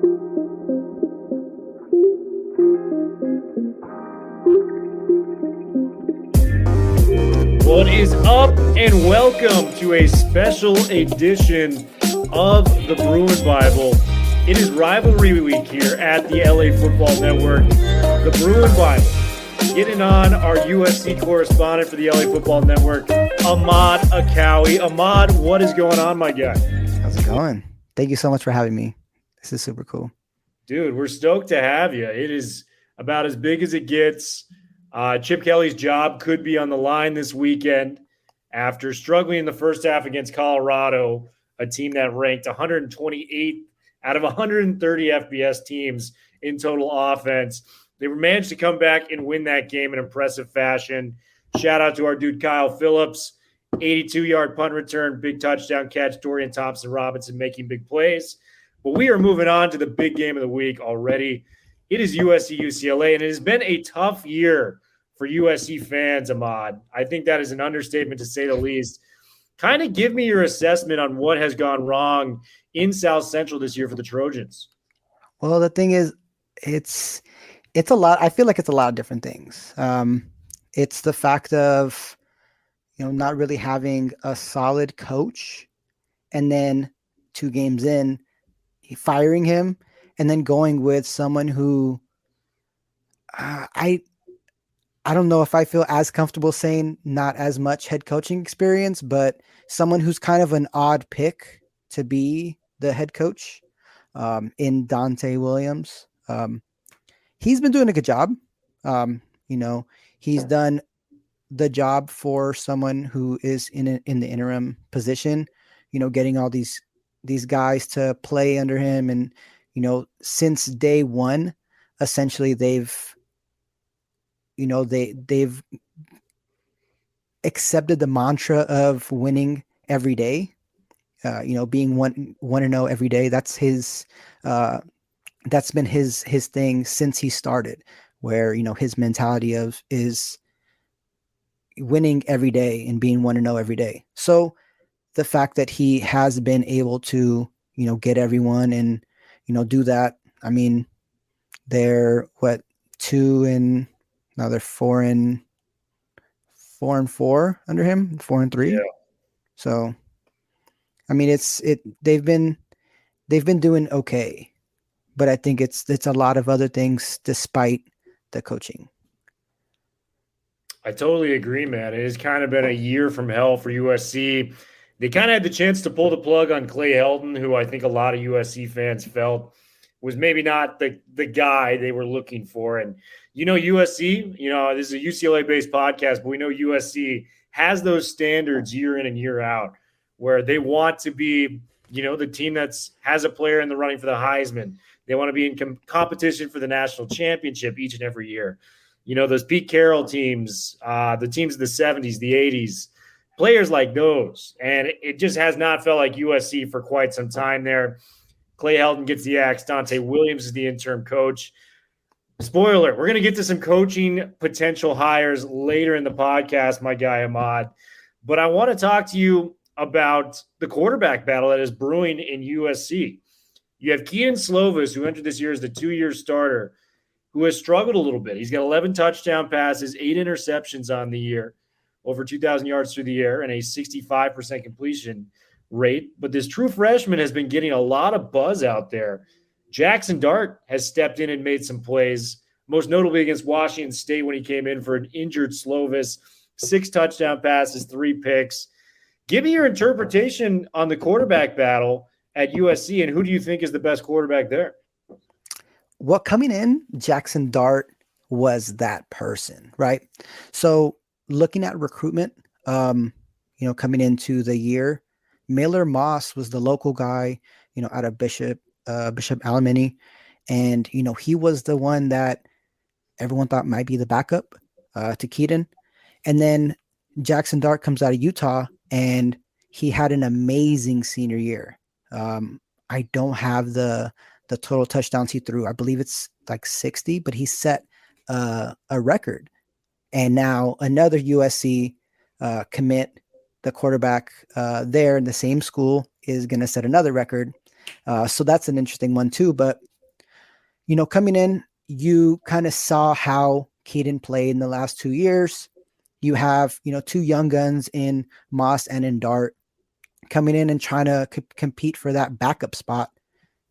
What is up, and welcome to a special edition of the Bruin Bible. It is Rivalry Week here at the LA Football Network. The Bruin Bible, getting on our USC correspondent for the LA Football Network, Ahmad Akkaoui. Ahmad, what is going on, my guy? How's it going? Thank you so much for having me. This is super cool. Dude, we're stoked to have you. It is about as big as it gets. Chip Kelly's job could be on the line this weekend after struggling in the first half against Colorado, a team that ranked 128 out of 130 FBS teams in total offense. They managed to come back and win that game in impressive fashion. Shout out to our dude Kyle Phillips, 82-yard punt return, big touchdown catch, Dorian Thompson-Robinson making big plays. But we are moving on to the big game of the week already. It is USC UCLA, and it has been a tough year for USC fans, Ahmad. I think that is an understatement to say the least. Kind of give me your assessment on what has gone wrong in South Central this year for the Trojans. Well, the thing is, it's a lot. I feel like it's a lot of different things. It's the fact of, not really having a solid coach, and then 2 games in, firing him, and then going with someone who I don't know if I feel as comfortable saying not as much head coaching experience, but someone who's kind of an odd pick to be the head coach in Dante Williams. He's been doing a good job. He's done the job for someone who is in the interim position, getting all these guys to play under him. And, since day one, essentially they've accepted the mantra of winning every day, being 1-0 every day. That's that's been his thing since he started, where, his mentality is winning every day and being 1-0 every day. So the fact that he has been able to, get everyone and, do that. I mean, they're 2 and now they're 4-4 under him, 4-3. Yeah. So, I mean, they've been doing okay, but I think it's a lot of other things despite the coaching. I totally agree, man. It has kind of been a year from hell for USC. They kind of had the chance to pull the plug on Clay Helton, who I think a lot of USC fans felt was maybe not the guy they were looking for. And, USC, this is a UCLA-based podcast, but we know USC has those standards year in and year out where they want to be, the team has a player in the running for the Heisman. They want to be in competition for the national championship each and every year. Those Pete Carroll teams, the teams of the 70s, the 80s, players like those. And it just has not felt like USC for quite some time there. Clay Helton gets the axe. Dante Williams is the interim coach. Spoiler, we're going to get to some coaching potential hires later in the podcast, my guy Ahmad. But I want to talk to you about the quarterback battle that is brewing in USC. You have Kedon Slovis, who entered this year as the 2-year starter, who has struggled a little bit. He's got 11 touchdown passes, 8 interceptions on the year, over 2,000 yards through the air, and a 65% completion rate. But this true freshman has been getting a lot of buzz out there. Jackson Dart has stepped in and made some plays, most notably against Washington State when he came in for an injured Slovis, 6 touchdown passes, 3 picks. Give me your interpretation on the quarterback battle at USC, and who do you think is the best quarterback there? Well, coming in, Jackson Dart was that person, right? So looking at recruitment, coming into the year, Miller Moss was the local guy, out of Bishop Alamany. And, he was the one that everyone thought might be the backup to Kedon. And then Jackson Dart comes out of Utah, and he had an amazing senior year. I don't have the total touchdowns he threw. I believe it's like 60, but he set a record. And now another USC commit, the quarterback there in the same school, is going to set another record. So that's an interesting one too. But Coming in, you kind of saw how Keaton played in the last 2 years. You have, two young guns in Moss and in Dart coming in and trying to compete for that backup spot.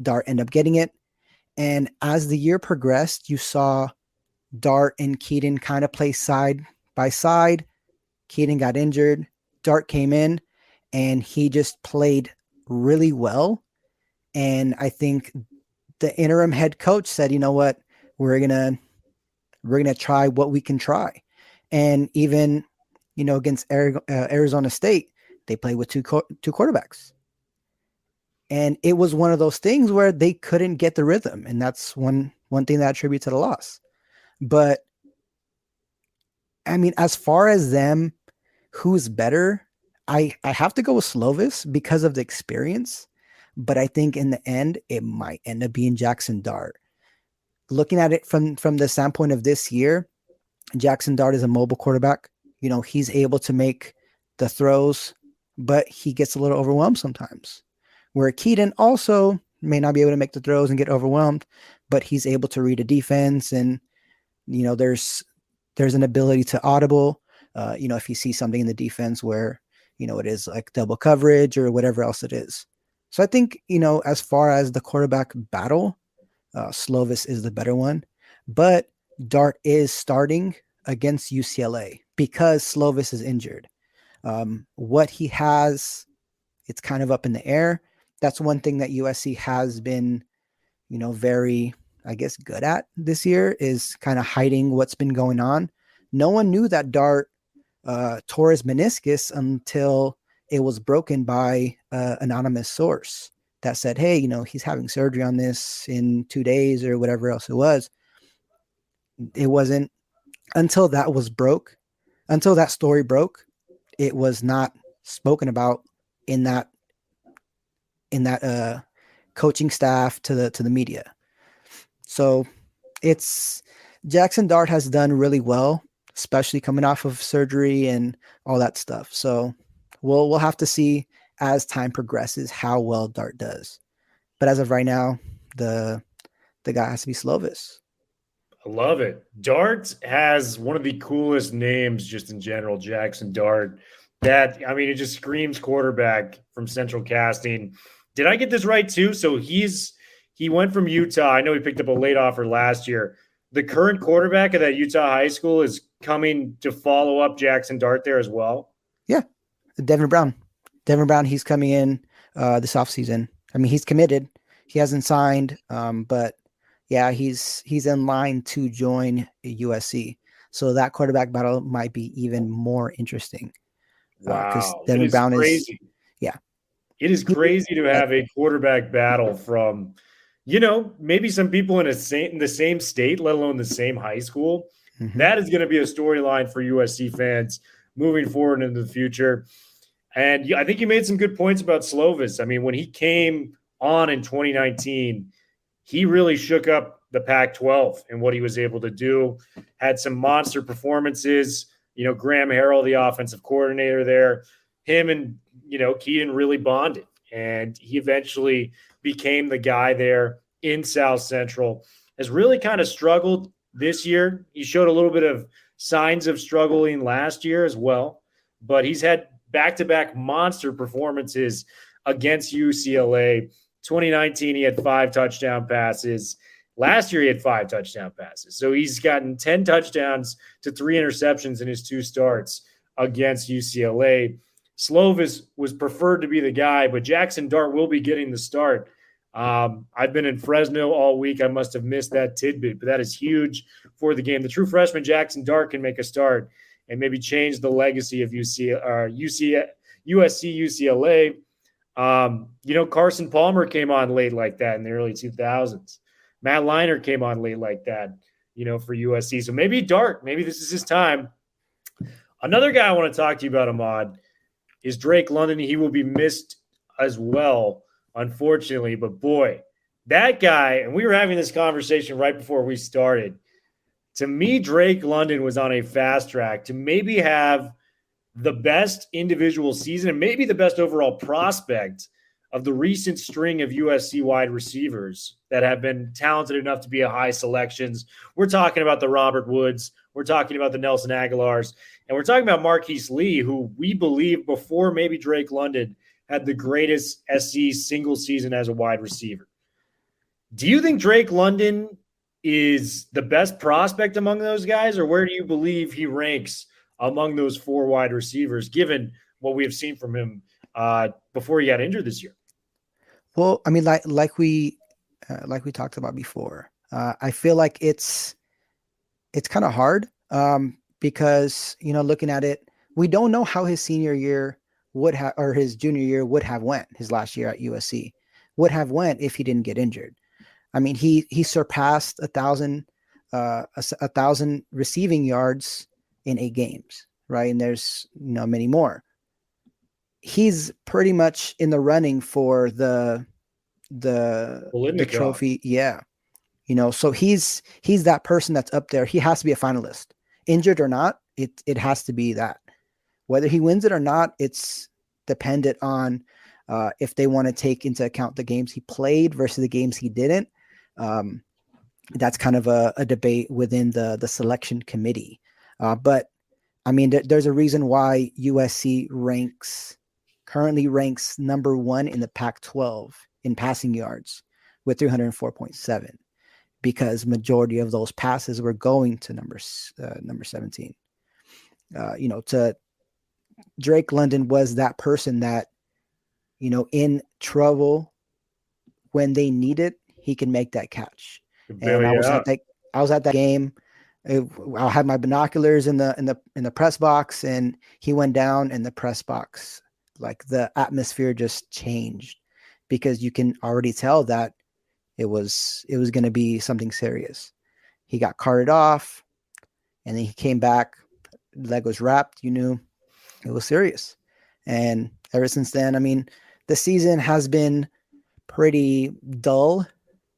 Dart ended up getting it. And as the year progressed, you saw Dart and Keaton kind of play side by side. Keaton got injured. Dart came in and he just played really well. And I think the interim head coach said, you know what, we're gonna try what we can try. And even, against Arizona State, they played with two quarterbacks. And it was one of those things where they couldn't get the rhythm. And that's one thing that attributes to the loss. But I mean, as far as them, who's better, I have to go with Slovis because of the experience. But I think in the end, it might end up being Jackson Dart. Looking at it from the standpoint of this year, Jackson Dart is a mobile quarterback. He's able to make the throws, but he gets a little overwhelmed sometimes. Where Keaton also may not be able to make the throws and get overwhelmed, but he's able to read a defense, and there's an ability to audible. If he sees something in the defense where it is like double coverage or whatever else it is. So I think as far as the quarterback battle, Slovis is the better one, but Dart is starting against UCLA because Slovis is injured. What he has, it's kind of up in the air. That's one thing that USC has been, very, I guess, good at this year, is kind of hiding what's been going on. No one knew that Dart tore his meniscus until it was broken by an anonymous source that said, hey, he's having surgery on this in 2 days or whatever else it was. It wasn't until that story broke, it was not spoken about in that coaching staff to the media. So it's Jackson Dart has done really well, especially coming off of surgery and all that stuff. So we'll have to see as time progresses how well Dart does. But as of right now, the guy has to be Slovis. I love it. Dart has one of the coolest names just in general, Jackson Dart. It just screams quarterback from Central Casting. Did I get this right too? So he went from Utah. I know he picked up a late offer last year. The current quarterback of that Utah high school is coming to follow up Jackson Dart there as well. Yeah. Devin Brown, he's coming in this offseason. I mean, he's committed. He hasn't signed, but yeah, he's in line to join USC. So that quarterback battle might be even more interesting. Wow. Devin Brown crazy. Yeah. It is crazy to have a quarterback battle from, maybe some people in the same state, let alone the same high school. Mm-hmm. That is going to be a storyline for USC fans moving forward into the future. And I think you made some good points about Slovis. I mean, when he came on in 2019, he really shook up the Pac-12 and what he was able to do. Had some monster performances. Graham Harrell, the offensive coordinator there, him and, Keaton really bonded. And he eventually became the guy there in South Central. Has really kind of struggled this year. He showed a little bit of signs of struggling last year as well. But he's had back-to-back monster performances against UCLA. 2019, he had 5 touchdown passes. Last year, he had 5 touchdown passes. So he's gotten 10 touchdowns to 3 interceptions in his 2 starts against UCLA. Slovis was preferred to be the guy, but Jackson Dart will be getting the start. I've been in Fresno all week. I must have missed that tidbit, but that is huge for the game. The true freshman Jackson Dart can make a start and maybe change the legacy of USC, UCLA. Carson Palmer came on late like that in the early 2000s. Matt Leinart came on late like that, for USC. So maybe Dart, maybe this is his time. Another guy I want to talk to you about, Ahmad, is Drake London. He will be missed as well, unfortunately. But boy, that guy, and we were having this conversation right before we started. To me, Drake London was on a fast track to maybe have the best individual season and maybe the best overall prospect of the recent string of USC wide receivers that have been talented enough to be a high selections. We're talking about the Robert Woods. We're talking about the Nelson Aguilars. And we're talking about Marquise Lee, who we believe before maybe Drake London had the greatest SC single season as a wide receiver. Do you think Drake London is the best prospect among those guys, or where do you believe he ranks among those 4 wide receivers, given what we have seen from him before he got injured this year? Well, I mean, like we talked about before, I feel like it's kind of hard because, you know, looking at it, we don't know how his senior year would have, or his junior year would have went, his last year at USC would have went if he didn't get injured. I mean, he surpassed 1,000 receiving yards in 8 games, right? And there's, you know, many more. He's pretty much in the running for the trophy. Yeah. You know, so he's that person that's up there. He has to be a finalist, injured or not. It has to be that. Whether he wins it or not, it's dependent on if they want to take into account the games he played versus the games he didn't. That's kind of a debate within the selection committee. But I mean, there's a reason why USC currently ranks number 1 in the Pac-12 in passing yards with 304.7, because majority of those passes were going to number 17. You know, to Drake London was that person that, you know, in trouble when they need it, he can make that catch. And I was at that game. I had my binoculars in the press box, and he went down in the press box. Like, the atmosphere just changed, because you can already tell that it was going to be something serious. He got carted off, and then he came back. Leg was wrapped. You knew it was serious. And ever since then, I mean, the season has been pretty dull.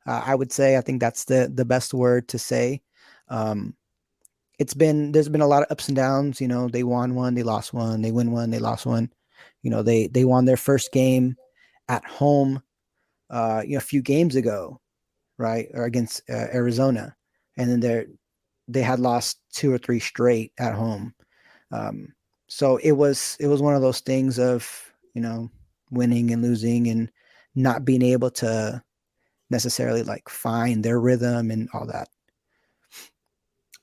I would say, I think that's the best word to say. There's been a lot of ups and downs. You know, they won one, they lost one, they win one, they lost one. You know, they won their first game at home, a few games ago, right, or against Arizona, and then they had lost 2 or 3 straight at home. So it was one of those things of, you know, winning and losing and not being able to necessarily like find their rhythm and all that.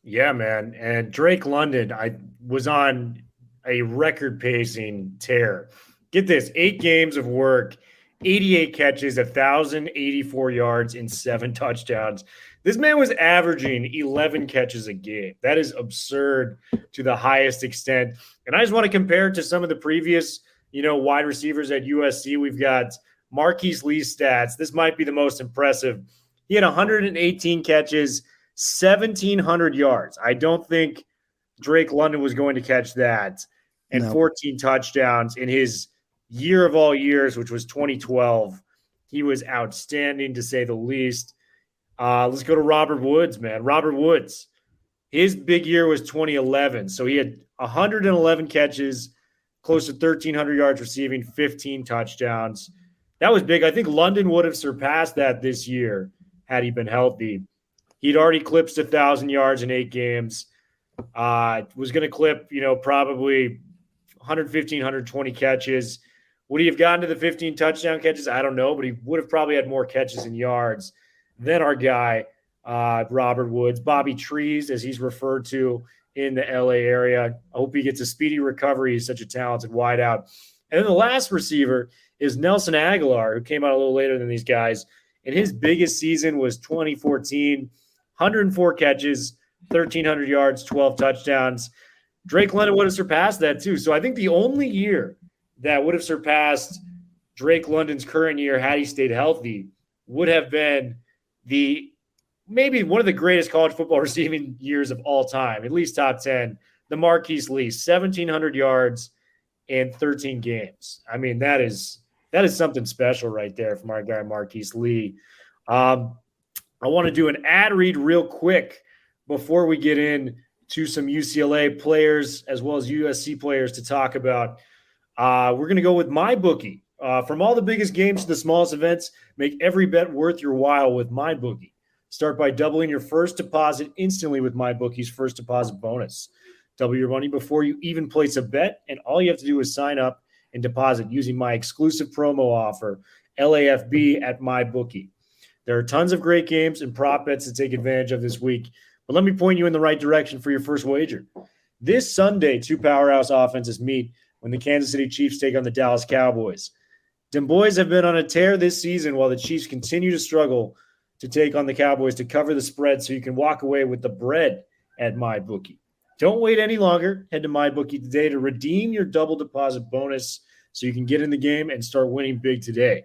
Yeah, man. And Drake London, I was on a record pacing tear. Get this, 8 games of work, 88 catches, 1,084 yards, and 7 touchdowns. This man was averaging 11 catches a game. That is absurd to the highest extent. And I just want to compare it to some of the previous, you know, wide receivers at USC. We've got Marquise Lee's stats. This might be the most impressive. He had 118 catches, 1,700 yards. I don't think Drake London was going to catch that. And 14 touchdowns in his year of all years, which was 2012. He was outstanding, to say the least. Let's go to Robert Woods, man. Robert Woods, his big year was 2011. So he had 111 catches, close to 1,300 yards receiving, 15 touchdowns. That was big. I think London would have surpassed that this year had he been healthy. He'd already clipped 1,000 yards in 8 games. Was going to clip, you know, probably 115, 120 catches. Would he have gotten to the 15 touchdown catches? I don't know, but he would have probably had more catches and yards than our guy, Robert Woods. Bobby Trees, as he's referred to in the LA area. I hope he gets a speedy recovery. He's such a talented wideout. And then the last receiver is Nelson Aguilar, who came out a little later than these guys. And his biggest season was 2014, 104 catches, 1,300 yards, 12 touchdowns. Drake London would have surpassed that too. So I think the only year that would have surpassed Drake London's current year had he stayed healthy would have been maybe one of the greatest college football receiving years of all time, at least top 10, the Marquise Lee, 1,700 yards in 13 games. I mean, that is something special right there from our guy Marquise Lee. I want to do an ad read real quick before we get in to some UCLA players as well as USC players to talk about. We're going to go with MyBookie. From all the biggest games to the smallest events, make every bet worth your while with MyBookie. Start by doubling your first deposit instantly with MyBookie's first deposit bonus. Double your money before you even place a bet, and all you have to do is sign up and deposit using my exclusive promo offer, LAFB at MyBookie. There are tons of great games and prop bets to take advantage of this week, but let me point you in the right direction for your first wager. This Sunday, two powerhouse offenses meet when the Kansas City Chiefs take on the Dallas Cowboys. Them boys have been on a tear this season while the Chiefs continue to struggle to take on the Cowboys to cover the spread so you can walk away with the bread at MyBookie. Don't wait any longer. Head to MyBookie today to redeem your double deposit bonus so you can get in the game and start winning big today.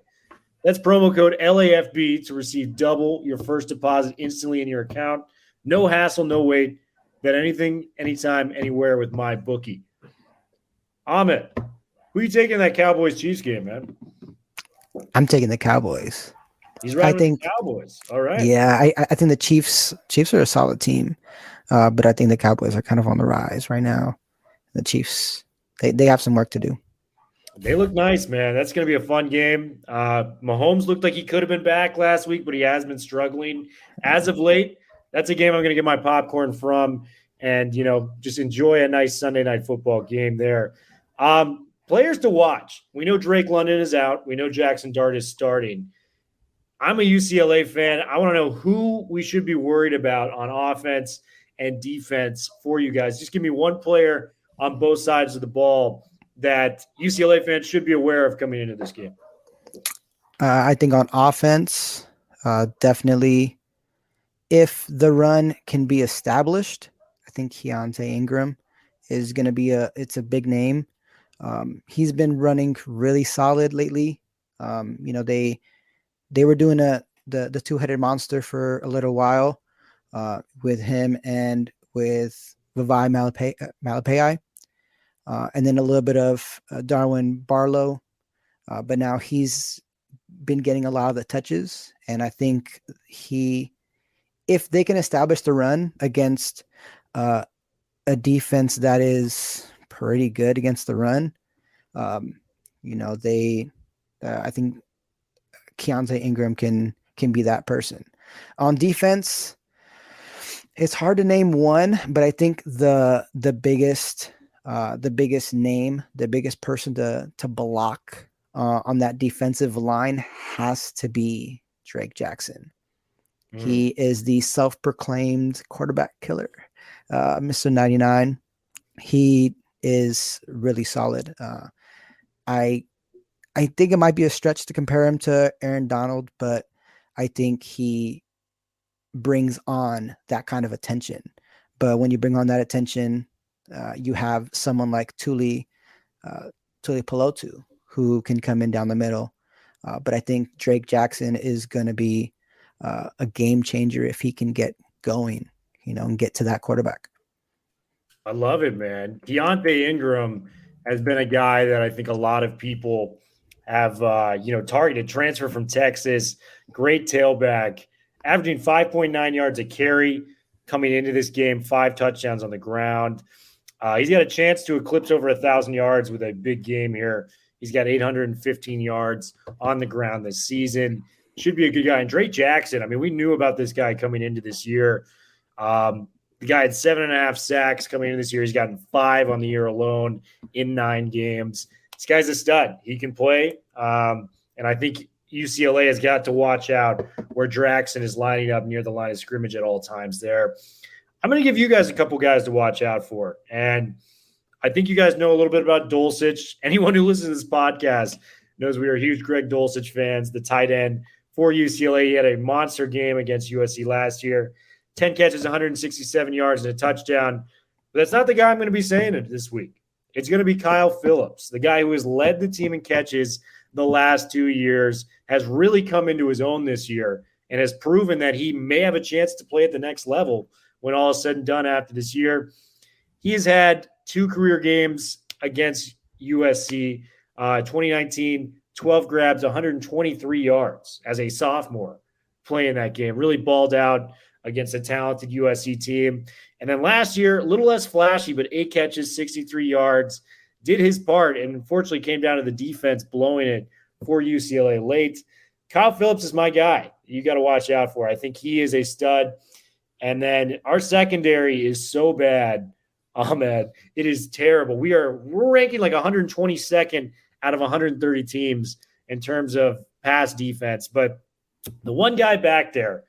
That's promo code LAFB to receive double your first deposit instantly in your account. No hassle, no wait. Bet anything, anytime, anywhere with MyBookie. Ahmad, who are you taking in that Cowboys-Chiefs game, man? I'm taking the Cowboys. He's right with the Cowboys. All right. Yeah, I think the Chiefs are a solid team, but I think the Cowboys are kind of on the rise right now. The Chiefs, they have some work to do. They look nice, man. That's going to be a fun game. Mahomes looked like he could have been back last week, but he has been struggling as of late. That's a game I'm going to get my popcorn from and, just enjoy a nice Sunday night football game there. Players to watch. We know Drake London is out. We know Jackson Dart is starting. I'm a UCLA fan. I want to know who we should be worried about on offense and defense for you guys. Just give me one player on both sides of the ball that UCLA fans should be aware of coming into this game. I think on offense, definitely if the run can be established, I think Keontae Ingram is going to be it's a big name. He's been running really solid lately. They were doing the two-headed monster for a little while with him and with Vavai Malapai, and then a little bit of Darwin Barlow. But now he's been getting a lot of the touches, and I think if they can establish the run against a defense that is pretty good against the run, I think Keontae Ingram can be that person. On defense, it's hard to name one, but I think the biggest name, the biggest person to block on that defensive line has to be Drake Jackson. He is the self-proclaimed quarterback killer, Mr. 99. He is really solid. I think it might be a stretch to compare him to Aaron Donald, but I think he brings on that kind of attention. But when you bring on that attention, you have someone like Tuli Pelotu who can come in down the middle. But I think Drake Jackson is going to be a game changer if he can get going, and get to that quarterback. I love it, man. Keontae Ingram has been a guy that I think a lot of people have, targeted. Transfer from Texas, great tailback, averaging 5.9 yards a carry coming into this game, 5 touchdowns on the ground. He's got a chance to eclipse over 1,000 yards with a big game here. He's got 815 yards on the ground this season. Should be a good guy. And Drake Jackson, I mean, we knew about this guy coming into this year. The guy had 7.5 sacks coming into this year. He's gotten 5 on the year alone in 9 games. This guy's a stud. He can play. And I think UCLA has got to watch out where Jackson is lining up near the line of scrimmage at all times there. I'm going to give you guys a couple guys to watch out for. And I think you guys know a little bit about Dulcich. Anyone who listens to this podcast knows we are huge Greg Dulcich fans, the tight end for UCLA. He had a monster game against USC last year. 10 catches, 167 yards, and a touchdown. But that's not the guy I'm going to be saying it this week. It's going to be Kyle Phillips, the guy who has led the team in catches the last 2 years, has really come into his own this year, and has proven that he may have a chance to play at the next level when all is said and done after this year. He has had 2 career games against USC. 2019, 12 grabs, 123 yards as a sophomore playing that game. Really balled out against a talented USC team. And then last year, a little less flashy, but 8 catches, 63 yards, did his part, and unfortunately came down to the defense blowing it for UCLA late. Kyle Phillips is my guy. You got to watch out for. I think he is a stud. And then our secondary is so bad, Ahmed. It is terrible. We're ranking like 122nd out of 130 teams in terms of pass defense. But the one guy back there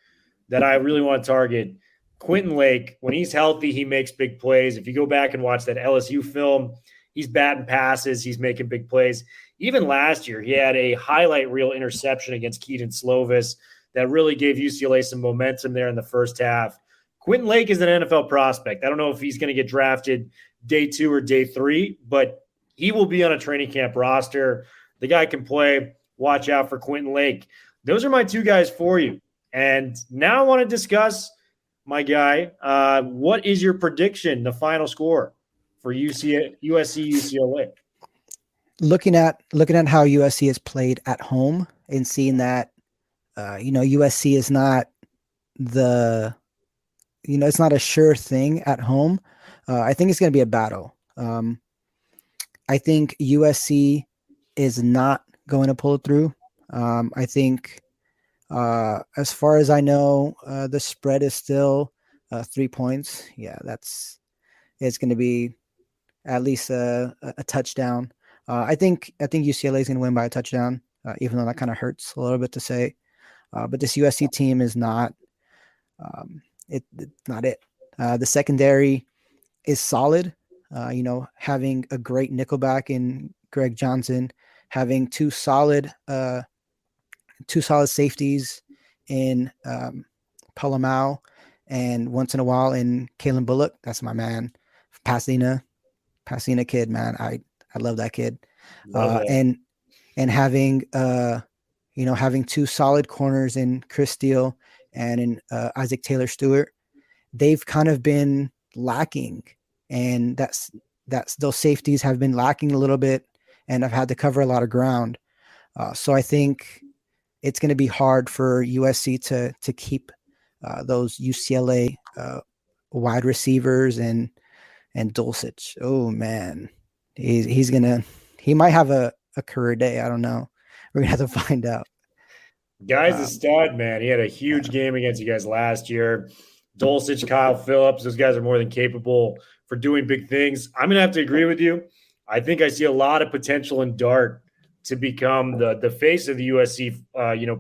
that I really want to target, Quentin Lake, when he's healthy, he makes big plays. If you go back and watch that LSU film, he's batting passes. He's making big plays. Even last year, he had a highlight reel interception against Keaton Slovis that really gave UCLA some momentum there in the first half. Quentin Lake is an NFL prospect. I don't know if he's going to get drafted day 2 or day 3, but he will be on a training camp roster. The guy can play. Watch out for Quentin Lake. Those are my 2 guys for you. And now I want to discuss, my guy, what is your prediction, the final score for USC UCLA? Looking at how USC has played at home and seeing that, USC is not it's not a sure thing at home. I think it's going to be a battle. I think USC is not going to pull it through. I think, as far as I know, the spread is still 3 points. Yeah, it's going to be at least a touchdown. I think UCLA is going to win by a touchdown, even though that kind of hurts a little bit to say. But this USC team is not it's not it. The secondary is solid. Having a great nickelback in Greg Johnson, having two solid safeties in Palamau, and once in a while in Kalen Bullock. That's my man. Pasadena kid, man. I love that kid. And having having 2 solid corners in Chris Steele and in Isaac Taylor Stewart, they've kind of been lacking, and that's those safeties have been lacking a little bit, and I've had to cover a lot of ground. So I think it's going to be hard for USC to keep those UCLA wide receivers and Dulcich. Oh man, he might have a career day. I don't know. We're gonna have to find out. Guy's a stud, man. He had a huge game against you guys last year. Dulcich, Kyle Phillips, those guys are more than capable for doing big things. I'm going to have to agree with you. I think I see a lot of potential in Dart to become the face of the USC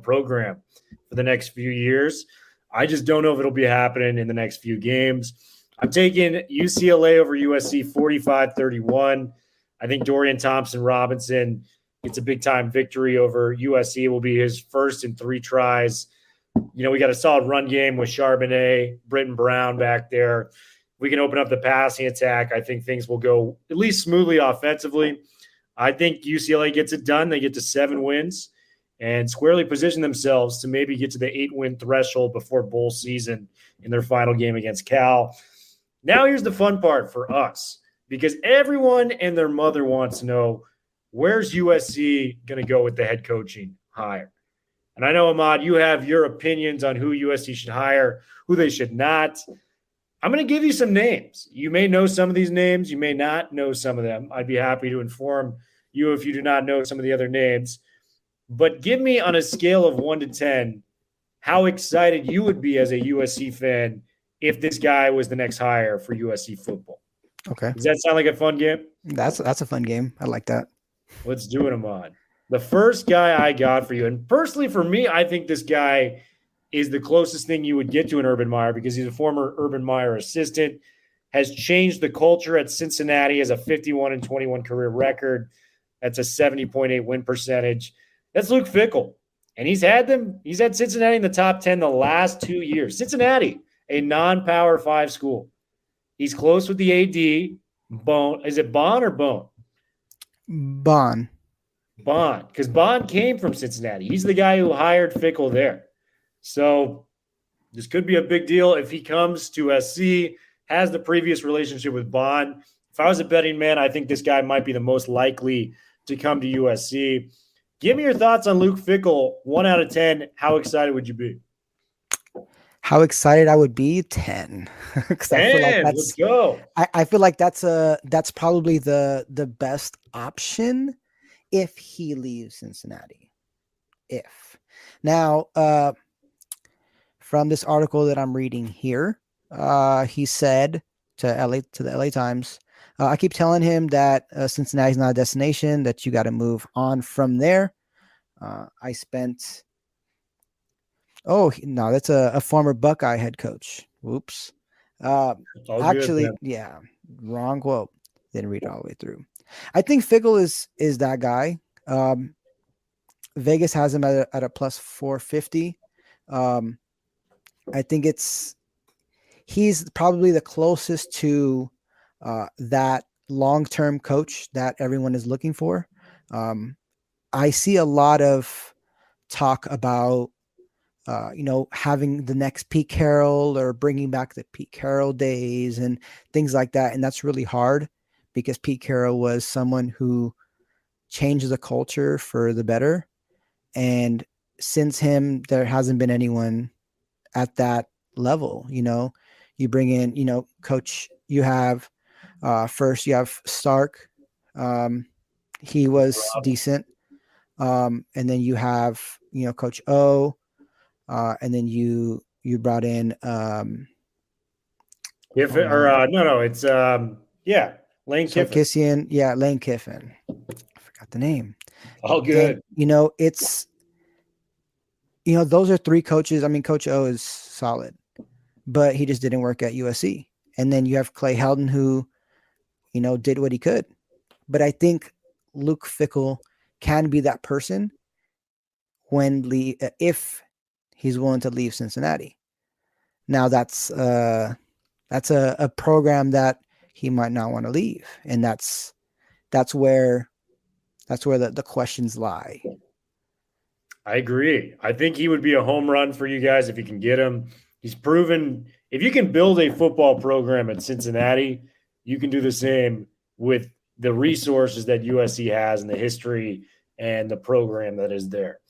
program for the next few years. I just don't know if it'll be happening in the next few games. I'm taking UCLA over USC 45-31. I think Dorian Thompson-Robinson gets a big-time victory over USC. It will be his first in 3 tries. We got a solid run game with Charbonnet, Britton Brown back there. We can open up the passing attack. I think things will go at least smoothly offensively. I think UCLA gets it done. They get to 7 wins and squarely position themselves to maybe get to the 8-win threshold before bowl season in their final game against Cal. Now here's the fun part for us, because everyone and their mother wants to know, where's USC going to go with the head coaching hire? And I know, Ahmad, you have your opinions on who USC should hire, who they should not. I'm going to give you some names. You may know some of these names. You may not know some of them. I'd be happy to inform you if you do not know some of the other names. But give me, on a scale of 1 to 10, how excited you would be as a USC fan if this guy was the next hire for USC football. Okay. Does that sound like a fun game? That's a fun game. I like that. Let's do it, Ahmad. The first guy I got for you, and personally for me, I think this guy is the closest thing you would get to an Urban Meyer, because he's a former Urban Meyer assistant, has changed the culture at Cincinnati, has a 51-21 career record. That's a 70.8 win percentage. That's Luke Fickell. And he's had Cincinnati in the top 10 the last 2 years. Cincinnati, a non-Power 5 school. He's close with the AD. Bone. Is it Bond or Bone? Bond, because Bond came from Cincinnati. He's the guy who hired Fickell there. So this could be a big deal if he comes to SC, has the previous relationship with Bond. If I was a betting man, I think this guy might be the most likely to come to USC. Give me your thoughts on Luke Fickell. 1 out of 10. How excited would you be? How excited I would be? 10. 10. Let's go. I feel like that's probably the best option if he leaves Cincinnati. If. Now, from this article that I'm reading here, he said to the LA Times, I keep telling him that Cincinnati's not a destination, that you got to move on from there. I spent. Oh no, that's a former Buckeye head coach. Whoops. Actually, Good, yeah, wrong quote. Didn't read it all the way through. I think Fickle is that guy. Vegas has him at a plus 450. I think he's probably the closest to that long-term coach that everyone is looking for. I see a lot of talk about having the next Pete Carroll or bringing back the Pete Carroll days and things like that. And that's really hard because Pete Carroll was someone who changed the culture for the better. And since him, there hasn't been anyone at that level. You bring in, coach, you have first you have Stark. He was decent. And then you have, Coach O. And then you brought in it's Lane Kiffin. Sarkisian, Lane Kiffin. I forgot the name. All good. And, it's those are three coaches. I mean, Coach O is solid, but he just didn't work at USC. And then you have Clay Helton, who did what he could. But I think Luke Fickell can be that person if he's willing to leave Cincinnati. Now that's a program that he might not want to leave, and that's where the questions lie. I agree. I think he would be a home run for you guys if you can get him. He's proven if you can build a football program at Cincinnati, you can do the same with the resources that USC has and the history and the program that is there.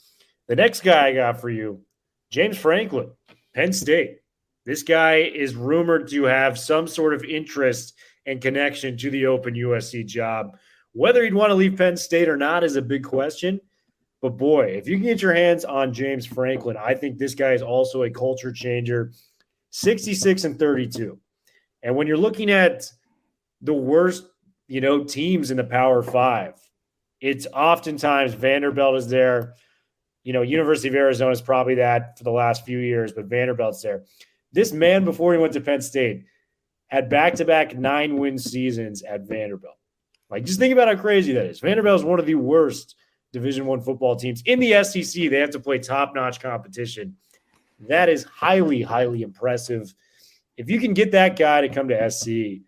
The next guy I got for you, James Franklin, Penn State. This guy is rumored to have some sort of interest and connection to the open USC job. Whether he'd want to leave Penn State or not is a big question. But boy, if you can get your hands on James Franklin, I think this guy is also a culture changer. 66-32. And when you're looking at the worst, teams in the Power Five, it's oftentimes Vanderbilt is there. University of Arizona is probably that for the last few years, but Vanderbilt's there. This man, before he went to Penn State, had back-to-back 9-win seasons at Vanderbilt. Just think about how crazy that is. Vanderbilt is one of the worst Division I football teams in the SEC. They have to play top-notch competition. That is highly, highly impressive. If you can get that guy to come to SC,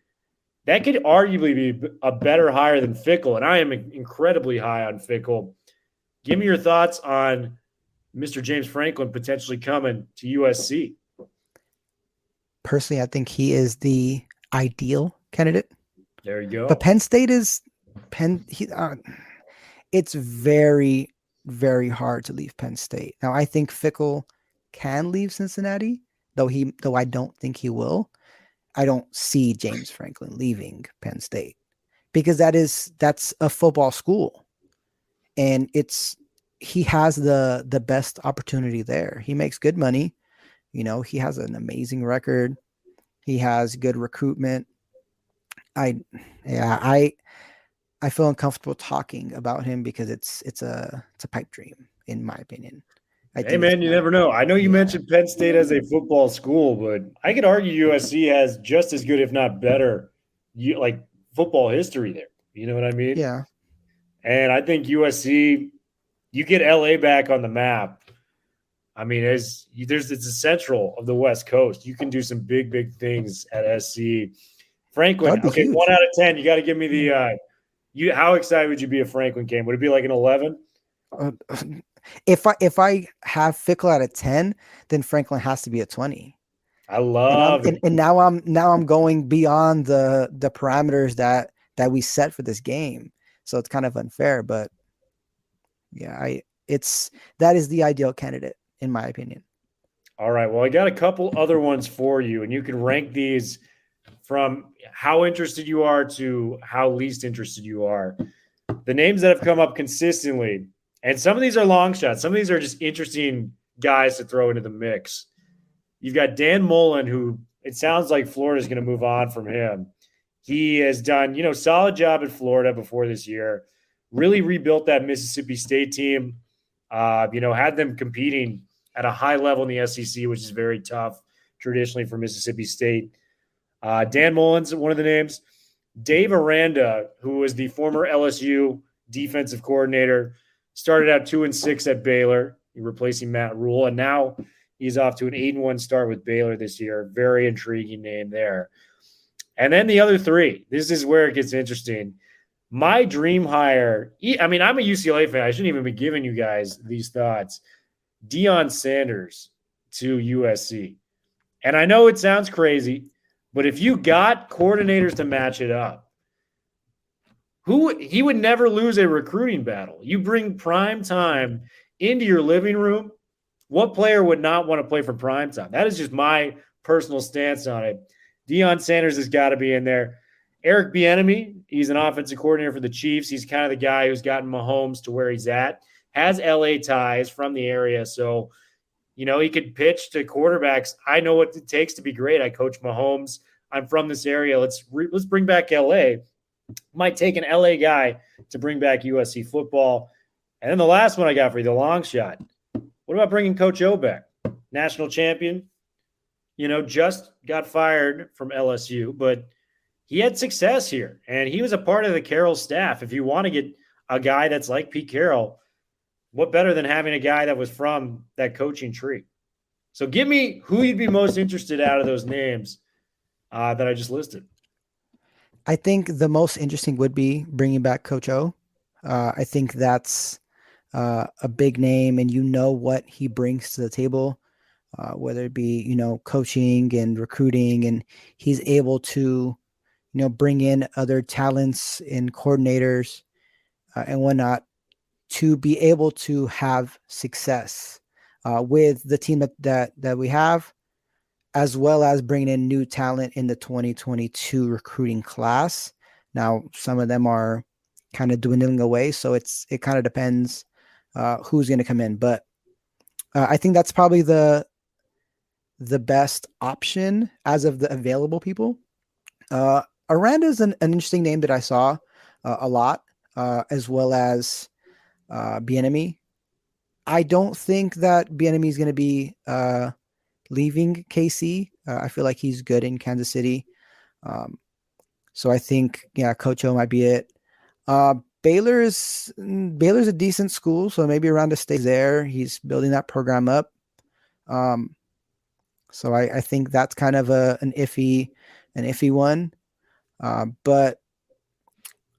that could arguably be a better hire than Fickell, and I am incredibly high on Fickell. Give me your thoughts on Mr. James Franklin potentially coming to USC. Personally, I think he is the ideal candidate. There you go. But Penn State is it's very, very hard to leave Penn State. Now, I think Fickell can leave Cincinnati, though I don't think he will. I don't see James Franklin leaving Penn State because that's a football school. And he has the best opportunity there. He makes good money. He has an amazing record. He has good recruitment. I feel uncomfortable talking about him because it's a pipe dream, in my opinion. Hey man, you never know. I know you mentioned Penn State as a football school, but I could argue USC has just as good, if not better, football history there. You know what I mean? Yeah. And I think USC, you get LA back on the map. I mean, it's the central of the West Coast. You can do some big, big things at SC. Franklin, okay, huge. 1 out of 10. You got to give me the how excited would you be if Franklin came? Would it be like an 11? If I have Fickell at a 10, then Franklin has to be a 20. I love it. And now I'm going beyond the parameters that we set for this game. So it's kind of unfair, but yeah, that is the ideal candidate in my opinion. All right. Well, I got a couple other ones for you, and you can rank these from how interested you are to how least interested you are. the names that have come up consistently, and some of these are long shots, some of these are just interesting guys to throw into the mix. You've got Dan Mullen, who it sounds like Florida's going to move on from him. He has done, solid job at Florida before this year, really rebuilt that Mississippi State team, had them competing at a high level in the SEC, which is very tough traditionally for Mississippi State. Dan Mullen's one of the names. Dave Aranda, who was the former LSU defensive coordinator, started out 2-6 at Baylor, replacing Matt Rule, and now he's off to an 8-1 start with Baylor this year. Very intriguing name there. And then the other three. This is where it gets interesting. My dream hire, I'm a UCLA fan. I shouldn't even be giving you guys these thoughts. Deion Sanders to USC. And I know it sounds crazy, but if you got coordinators to match it up, he would never lose a recruiting battle. You bring prime time into your living room. What player would not want to play for prime time? That is just my personal stance on it. Deion Sanders has got to be in there. Eric Bieniemy, he's an offensive coordinator for the Chiefs. He's kind of the guy who's gotten Mahomes to where he's at. Has LA ties from the area, so he could pitch to quarterbacks. I know what it takes to be great. I coach Mahomes. I'm from this area. Let's bring back LA. Might take an LA guy to bring back USC football. And then the last one I got for you, the long shot. What about bringing Coach O back? National champion, just got fired from LSU, but he had success here, and he was a part of the Carroll staff. If you want to get a guy that's like Pete Carroll, what better than having a guy that was from that coaching tree? So give me who you'd be most interested out of those names that I just listed. I think the most interesting would be bringing back Coach O. I think that's a big name, and what he brings to the table, whether it be, coaching and recruiting, and he's able to, bring in other talents and coordinators and whatnot to be able to have success with the team that we have, as well as bringing in new talent in the 2022 recruiting class. Now, some of them are kind of dwindling away, so it kind of depends who's going to come in. But I think that's probably the best option as of the available people. Aranda is an interesting name that I saw a lot, as well as Bieniemy. I don't think that Bieniemy is going to be leaving KC. I feel like he's good in Kansas City. So I think, Coach O might be it. Baylor's a decent school, so maybe Aranda stays there. He's building that program up. So I think that's kind of an iffy one. But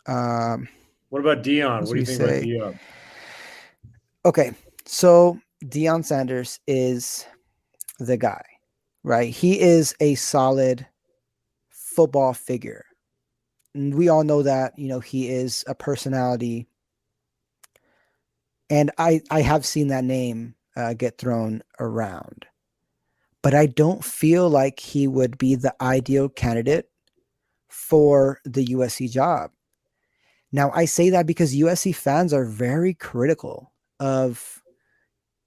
what about Deion? What do you think about Deion? Okay, so Deion Sanders is the guy, right? He is a solid football figure. And we all know that, he is a personality. And I have seen that name get thrown around. But I don't feel like he would be the ideal candidate for the USC job. Now, I say that because USC fans are very critical of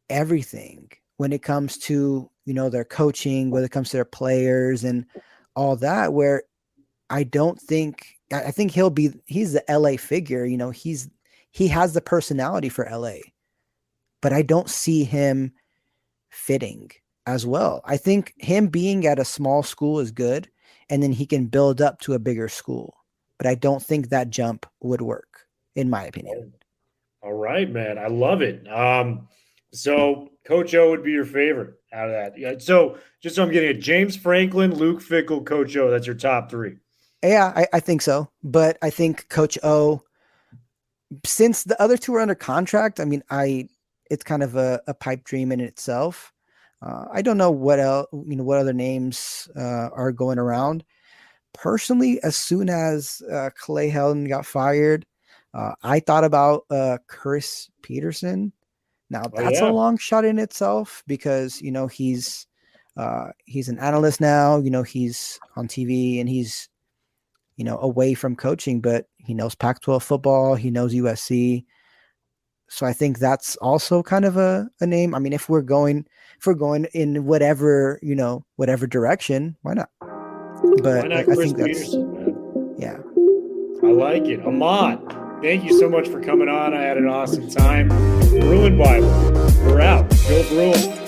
everything when it comes to, their coaching, when it comes to their players and all that, where I think he's the LA figure, he has the personality for LA, but I don't see him fitting as well. I think him being at a small school is good, and then he can build up to a bigger school. But I don't think that jump would work, in my opinion. All right, man. I love it. So Coach O would be your favorite out of that. Yeah, so just so I'm getting it, James Franklin, Luke Fickell, Coach O, that's your top three. Yeah, I think so. But I think Coach O, since the other two are under contract, it's kind of a pipe dream in itself. I don't know what else, what other names are going around. Personally, as soon as Clay Helton got fired, I thought about Chris Peterson. Now that's a long shot in itself because he's an analyst now. He's on TV and he's away from coaching, but he knows Pac-12 football. He knows USC. So I think that's also kind of a name. I mean, if we're going in whatever direction, why not? But Why not I Chris think that's, Peterson, man? yeah. I like it. Ahmad, thank you so much for coming on. I had an awesome time. Bruin Bible, we're out. Go Bruin.